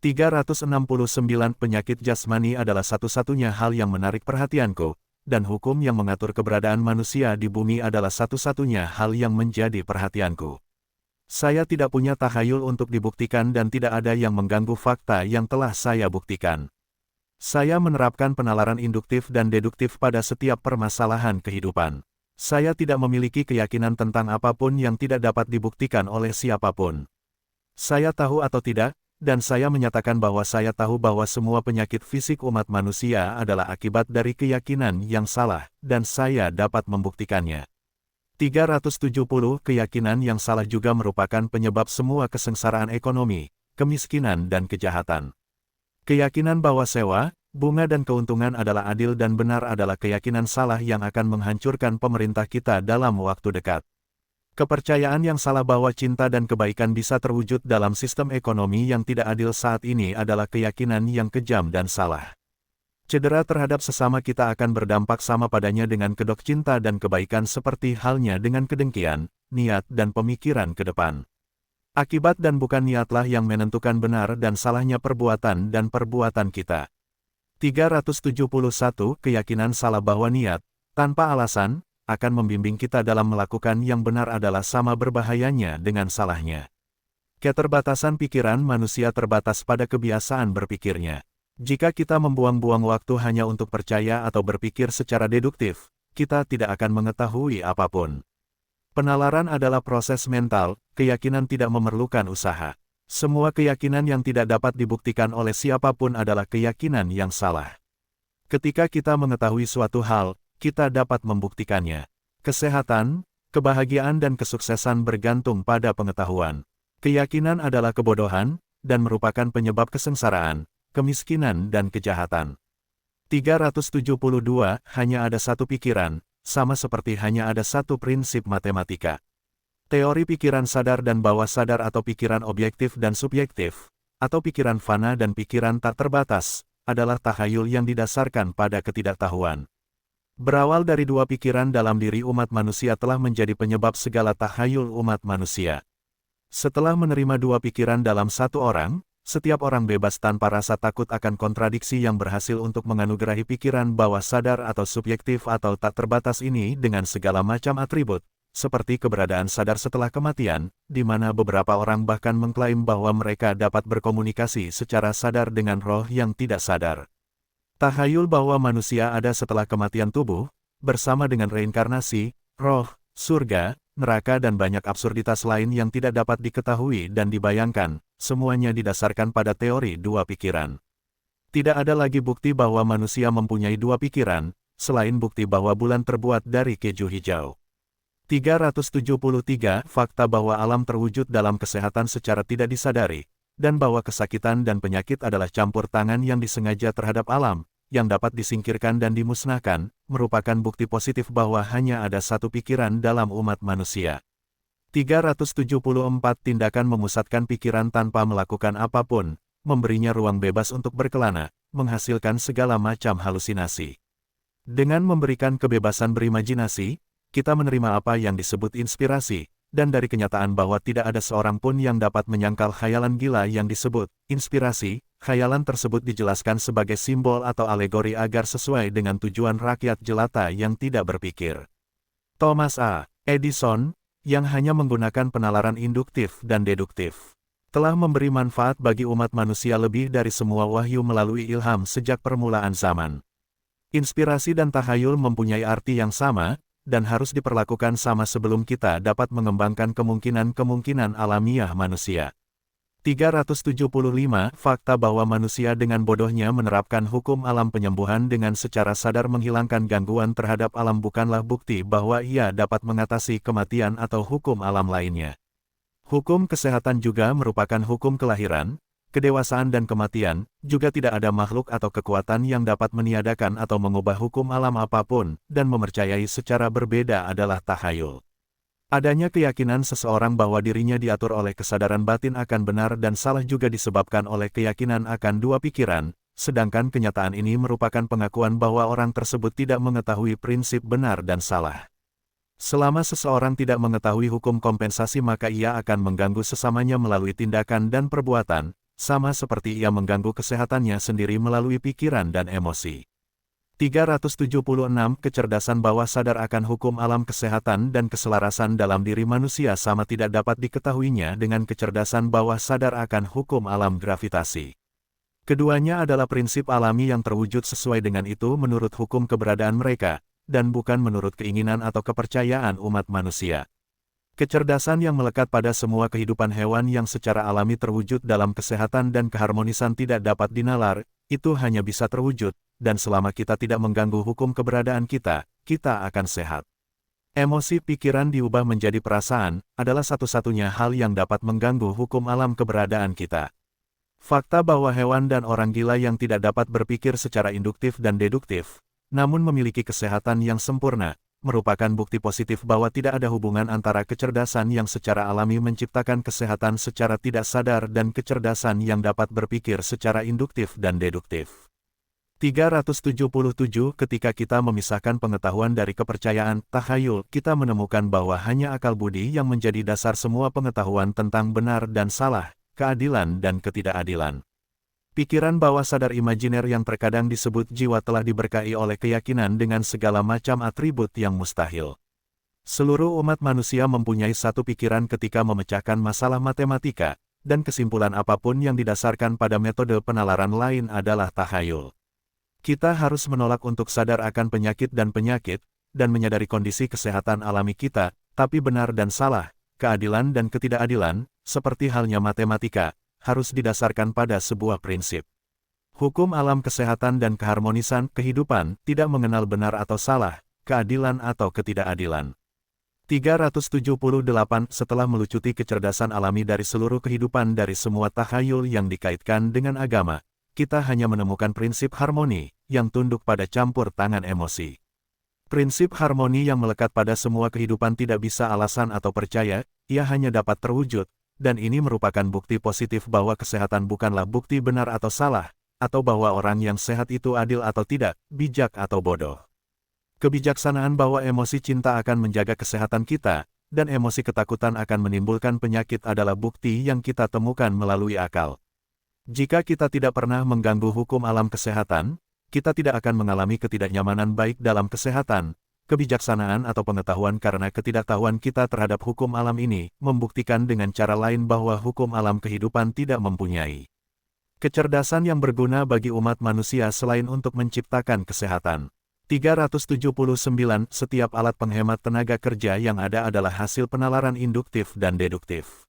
369 Penyakit jasmani adalah satu-satunya hal yang menarik perhatianku, dan hukum yang mengatur keberadaan manusia di bumi adalah satu-satunya hal yang menjadi perhatianku. Saya tidak punya takhayul untuk dibuktikan dan tidak ada yang mengganggu fakta yang telah saya buktikan. Saya menerapkan penalaran induktif dan deduktif pada setiap permasalahan kehidupan. Saya tidak memiliki keyakinan tentang apapun yang tidak dapat dibuktikan oleh siapapun. Saya tahu atau tidak, dan saya menyatakan bahwa saya tahu bahwa semua penyakit fisik umat manusia adalah akibat dari keyakinan yang salah, dan saya dapat membuktikannya. 370 Keyakinan yang salah juga merupakan penyebab semua kesengsaraan ekonomi, kemiskinan dan kejahatan. Keyakinan bahwa sewa, bunga dan keuntungan adalah adil dan benar adalah keyakinan salah yang akan menghancurkan pemerintah kita dalam waktu dekat. Kepercayaan yang salah bahwa cinta dan kebaikan bisa terwujud dalam sistem ekonomi yang tidak adil saat ini adalah keyakinan yang kejam dan salah. Cedera terhadap sesama kita akan berdampak sama padanya dengan kedok cinta dan kebaikan seperti halnya dengan kedengkian, niat dan pemikiran ke depan. Akibat dan bukan niatlah yang menentukan benar dan salahnya perbuatan dan perbuatan kita. 371 Keyakinan salah bahwa niat, tanpa alasan, akan membimbing kita dalam melakukan yang benar adalah sama berbahayanya dengan salahnya. Keterbatasan pikiran manusia terbatas pada kebiasaan berpikirnya. Jika kita membuang-buang waktu hanya untuk percaya atau berpikir secara deduktif, kita tidak akan mengetahui apapun. Penalaran adalah proses mental, keyakinan tidak memerlukan usaha. Semua keyakinan yang tidak dapat dibuktikan oleh siapapun adalah keyakinan yang salah. Ketika kita mengetahui suatu hal, kita dapat membuktikannya. Kesehatan, kebahagiaan dan kesuksesan bergantung pada pengetahuan. Keyakinan adalah kebodohan, dan merupakan penyebab kesengsaraan, kemiskinan dan kejahatan. 372 Hanya ada satu pikiran, sama seperti hanya ada satu prinsip matematika. Teori pikiran sadar dan bawah sadar atau pikiran objektif dan subjektif, atau pikiran fana dan pikiran tak terbatas, adalah takhayul yang didasarkan pada ketidaktahuan. Berawal dari dua pikiran dalam diri umat manusia telah menjadi penyebab segala takhayul umat manusia. Setelah menerima dua pikiran dalam satu orang, setiap orang bebas tanpa rasa takut akan kontradiksi yang berhasil untuk menganugerahi pikiran bawah sadar atau subjektif atau tak terbatas ini dengan segala macam atribut, seperti keberadaan sadar setelah kematian, di mana beberapa orang bahkan mengklaim bahwa mereka dapat berkomunikasi secara sadar dengan roh yang tidak sadar. Takhayul bahwa manusia ada setelah kematian tubuh, bersama dengan reinkarnasi, roh, surga, neraka dan banyak absurditas lain yang tidak dapat diketahui dan dibayangkan, semuanya didasarkan pada teori dua pikiran. Tidak ada lagi bukti bahwa manusia mempunyai dua pikiran, selain bukti bahwa bulan terbuat dari keju hijau. 373 Fakta bahwa alam terwujud dalam kesehatan secara tidak disadari, dan bahwa kesakitan dan penyakit adalah campur tangan yang disengaja terhadap alam, yang dapat disingkirkan dan dimusnahkan, merupakan bukti positif bahwa hanya ada satu pikiran dalam umat manusia. 374 Tindakan memusatkan pikiran tanpa melakukan apapun, memberinya ruang bebas untuk berkelana, menghasilkan segala macam halusinasi. Dengan memberikan kebebasan berimajinasi, kita menerima apa yang disebut inspirasi, dan dari kenyataan bahwa tidak ada seorang pun yang dapat menyangkal khayalan gila yang disebut inspirasi, khayalan tersebut dijelaskan sebagai simbol atau alegori agar sesuai dengan tujuan rakyat jelata yang tidak berpikir. Thomas A. Edison, yang hanya menggunakan penalaran induktif dan deduktif, telah memberi manfaat bagi umat manusia lebih dari semua wahyu melalui ilham sejak permulaan zaman. Inspirasi dan takhayul mempunyai arti yang sama, dan harus diperlakukan sama sebelum kita dapat mengembangkan kemungkinan-kemungkinan alamiah manusia. 375 Fakta bahwa manusia dengan bodohnya menerapkan hukum alam penyembuhan dengan secara sadar menghilangkan gangguan terhadap alam bukanlah bukti bahwa ia dapat mengatasi kematian atau hukum alam lainnya. Hukum kesehatan juga merupakan hukum kelahiran, kedewasaan dan kematian, juga tidak ada makhluk atau kekuatan yang dapat meniadakan atau mengubah hukum alam apapun, dan memercayai secara berbeda adalah takhayul. Adanya keyakinan seseorang bahwa dirinya diatur oleh kesadaran batin akan benar dan salah juga disebabkan oleh keyakinan akan dua pikiran, sedangkan kenyataan ini merupakan pengakuan bahwa orang tersebut tidak mengetahui prinsip benar dan salah. Selama seseorang tidak mengetahui hukum kompensasi maka ia akan mengganggu sesamanya melalui tindakan dan perbuatan, sama seperti ia mengganggu kesehatannya sendiri melalui pikiran dan emosi. 376 Kecerdasan bawah sadar akan hukum alam kesehatan dan keselarasan dalam diri manusia sama tidak dapat diketahuinya dengan kecerdasan bawah sadar akan hukum alam gravitasi. Keduanya adalah prinsip alami yang terwujud sesuai dengan itu menurut hukum keberadaan mereka, dan bukan menurut keinginan atau kepercayaan umat manusia. Kecerdasan yang melekat pada semua kehidupan hewan yang secara alami terwujud dalam kesehatan dan keharmonisan tidak dapat dinalar, itu hanya bisa terwujud, dan selama kita tidak mengganggu hukum keberadaan kita, kita akan sehat. Emosi pikiran diubah menjadi perasaan, adalah satu-satunya hal yang dapat mengganggu hukum alam keberadaan kita. Fakta bahwa hewan dan orang gila yang tidak dapat berpikir secara induktif dan deduktif, namun memiliki kesehatan yang sempurna, merupakan bukti positif bahwa tidak ada hubungan antara kecerdasan yang secara alami menciptakan kesehatan secara tidak sadar dan kecerdasan yang dapat berpikir secara induktif dan deduktif. 377 Ketika kita memisahkan pengetahuan dari kepercayaan, takhayul, kita menemukan bahwa hanya akal budi yang menjadi dasar semua pengetahuan tentang benar dan salah, keadilan dan ketidakadilan. Pikiran bawah sadar imajiner yang terkadang disebut jiwa telah diberkahi oleh keyakinan dengan segala macam atribut yang mustahil. Seluruh umat manusia mempunyai satu pikiran ketika memecahkan masalah matematika, dan kesimpulan apapun yang didasarkan pada metode penalaran lain adalah takhayul. Kita harus menolak untuk sadar akan penyakit, dan menyadari kondisi kesehatan alami kita, tapi benar dan salah, keadilan dan ketidakadilan, seperti halnya matematika, harus didasarkan pada sebuah prinsip. Hukum alam kesehatan dan keharmonisan kehidupan tidak mengenal benar atau salah, keadilan atau ketidakadilan. 378 Setelah melucuti kecerdasan alami dari seluruh kehidupan dari semua takhayul yang dikaitkan dengan agama, kita hanya menemukan prinsip harmoni, yang tunduk pada campur tangan emosi. Prinsip harmoni yang melekat pada semua kehidupan tidak bisa alasan atau percaya, ia hanya dapat terwujud, dan ini merupakan bukti positif bahwa kesehatan bukanlah bukti benar atau salah, atau bahwa orang yang sehat itu adil atau tidak, bijak atau bodoh. Kebijaksanaan bahwa emosi cinta akan menjaga kesehatan kita, dan emosi ketakutan akan menimbulkan penyakit adalah bukti yang kita temukan melalui akal. Jika kita tidak pernah mengganggu hukum alam kesehatan, kita tidak akan mengalami ketidaknyamanan baik dalam kesehatan, kebijaksanaan atau pengetahuan karena ketidaktahuan kita terhadap hukum alam ini, membuktikan dengan cara lain bahwa hukum alam kehidupan tidak mempunyai kecerdasan yang berguna bagi umat manusia selain untuk menciptakan kesehatan. 379 Setiap alat penghemat tenaga kerja yang ada adalah hasil penalaran induktif dan deduktif.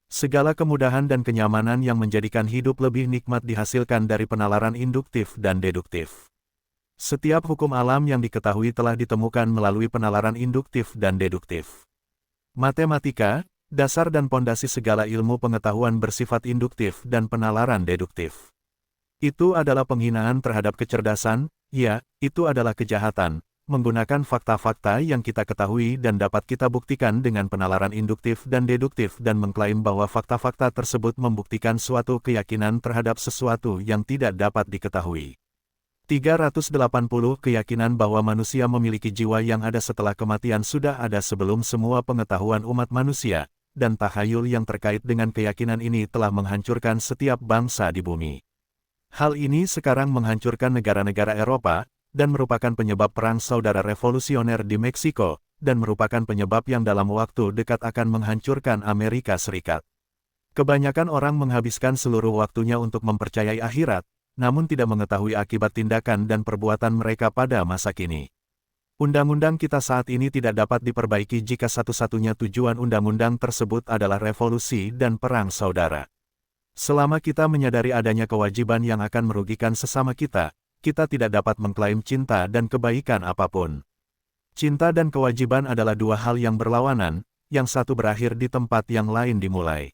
Segala kemudahan dan kenyamanan yang menjadikan hidup lebih nikmat dihasilkan dari penalaran induktif dan deduktif. Setiap hukum alam yang diketahui telah ditemukan melalui penalaran induktif dan deduktif. Matematika, dasar dan pondasi segala ilmu pengetahuan bersifat induktif dan penalaran deduktif. Itu adalah penghinaan terhadap kecerdasan, ya, itu adalah kejahatan. Menggunakan fakta-fakta yang kita ketahui dan dapat kita buktikan dengan penalaran induktif dan deduktif dan mengklaim bahwa fakta-fakta tersebut membuktikan suatu keyakinan terhadap sesuatu yang tidak dapat diketahui. 380 Keyakinan bahwa manusia memiliki jiwa yang ada setelah kematian sudah ada sebelum semua pengetahuan umat manusia, dan takhayul yang terkait dengan keyakinan ini telah menghancurkan setiap bangsa di bumi. Hal ini sekarang menghancurkan negara-negara Eropa, dan merupakan penyebab perang saudara revolusioner di Meksiko, dan merupakan penyebab yang dalam waktu dekat akan menghancurkan Amerika Serikat. Kebanyakan orang menghabiskan seluruh waktunya untuk mempercayai akhirat, namun tidak mengetahui akibat tindakan dan perbuatan mereka pada masa kini. Undang-undang kita saat ini tidak dapat diperbaiki jika satu-satunya tujuan undang-undang tersebut adalah revolusi dan perang saudara. Selama kita menyadari adanya kewajiban yang akan merugikan sesama kita tidak dapat mengklaim cinta dan kebaikan apapun. Cinta dan kewajiban adalah dua hal yang berlawanan, yang satu berakhir di tempat yang lain dimulai.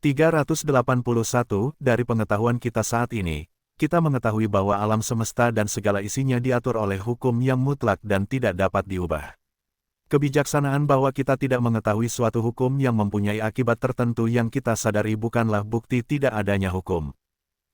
381 Dari pengetahuan kita saat ini, kita mengetahui bahwa alam semesta dan segala isinya diatur oleh hukum yang mutlak dan tidak dapat diubah. Kebijaksanaan bahwa kita tidak mengetahui suatu hukum yang mempunyai akibat tertentu yang kita sadari bukanlah bukti tidak adanya hukum.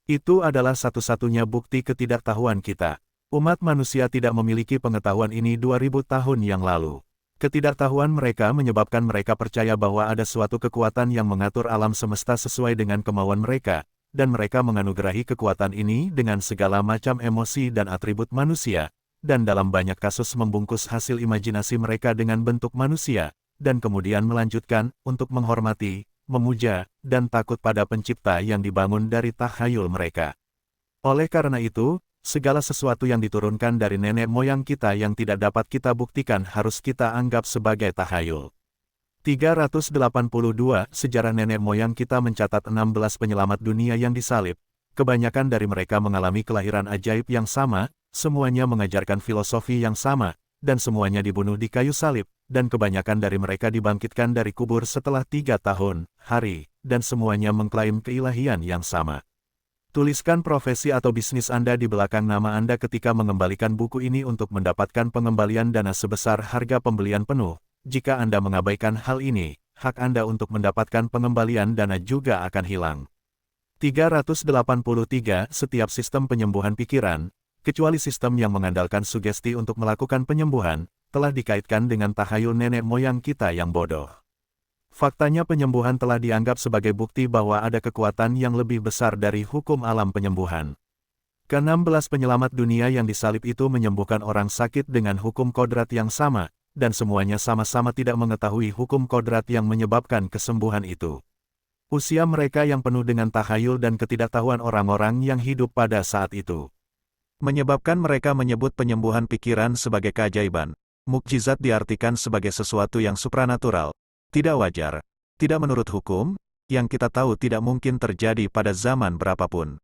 Itu adalah satu-satunya bukti ketidaktahuan kita. Umat manusia tidak memiliki pengetahuan ini 2000 tahun yang lalu. Ketidaktahuan mereka menyebabkan mereka percaya bahwa ada suatu kekuatan yang mengatur alam semesta sesuai dengan kemauan mereka, dan mereka menganugerahi kekuatan ini dengan segala macam emosi dan atribut manusia, dan dalam banyak kasus membungkus hasil imajinasi mereka dengan bentuk manusia, dan kemudian melanjutkan untuk menghormati, memuja, dan takut pada pencipta yang dibangun dari takhayul mereka. Oleh karena itu, segala sesuatu yang diturunkan dari nenek moyang kita yang tidak dapat kita buktikan harus kita anggap sebagai takhayul. 382 Sejarah nenek moyang kita mencatat 16 penyelamat dunia yang disalib. Kebanyakan dari mereka mengalami kelahiran ajaib yang sama, semuanya mengajarkan filosofi yang sama, dan semuanya dibunuh di kayu salib, dan kebanyakan dari mereka dibangkitkan dari kubur setelah 3 tahun, hari, dan semuanya mengklaim keilahian yang sama. Tuliskan profesi atau bisnis Anda di belakang nama Anda ketika mengembalikan buku ini untuk mendapatkan pengembalian dana sebesar harga pembelian penuh. Jika Anda mengabaikan hal ini, hak Anda untuk mendapatkan pengembalian dana juga akan hilang. 383 Setiap sistem penyembuhan pikiran, kecuali sistem yang mengandalkan sugesti untuk melakukan penyembuhan, telah dikaitkan dengan takhayul nenek moyang kita yang bodoh. Faktanya penyembuhan telah dianggap sebagai bukti bahwa ada kekuatan yang lebih besar dari hukum alam penyembuhan. Ke-16 penyelamat dunia yang disalib itu menyembuhkan orang sakit dengan hukum kodrat yang sama, dan semuanya sama-sama tidak mengetahui hukum kodrat yang menyebabkan kesembuhan itu. Usia mereka yang penuh dengan takhayul dan ketidaktahuan orang-orang yang hidup pada saat itu menyebabkan mereka menyebut penyembuhan pikiran sebagai keajaiban. Mukjizat diartikan sebagai sesuatu yang supranatural, tidak wajar, tidak menurut hukum, yang kita tahu tidak mungkin terjadi pada zaman berapapun.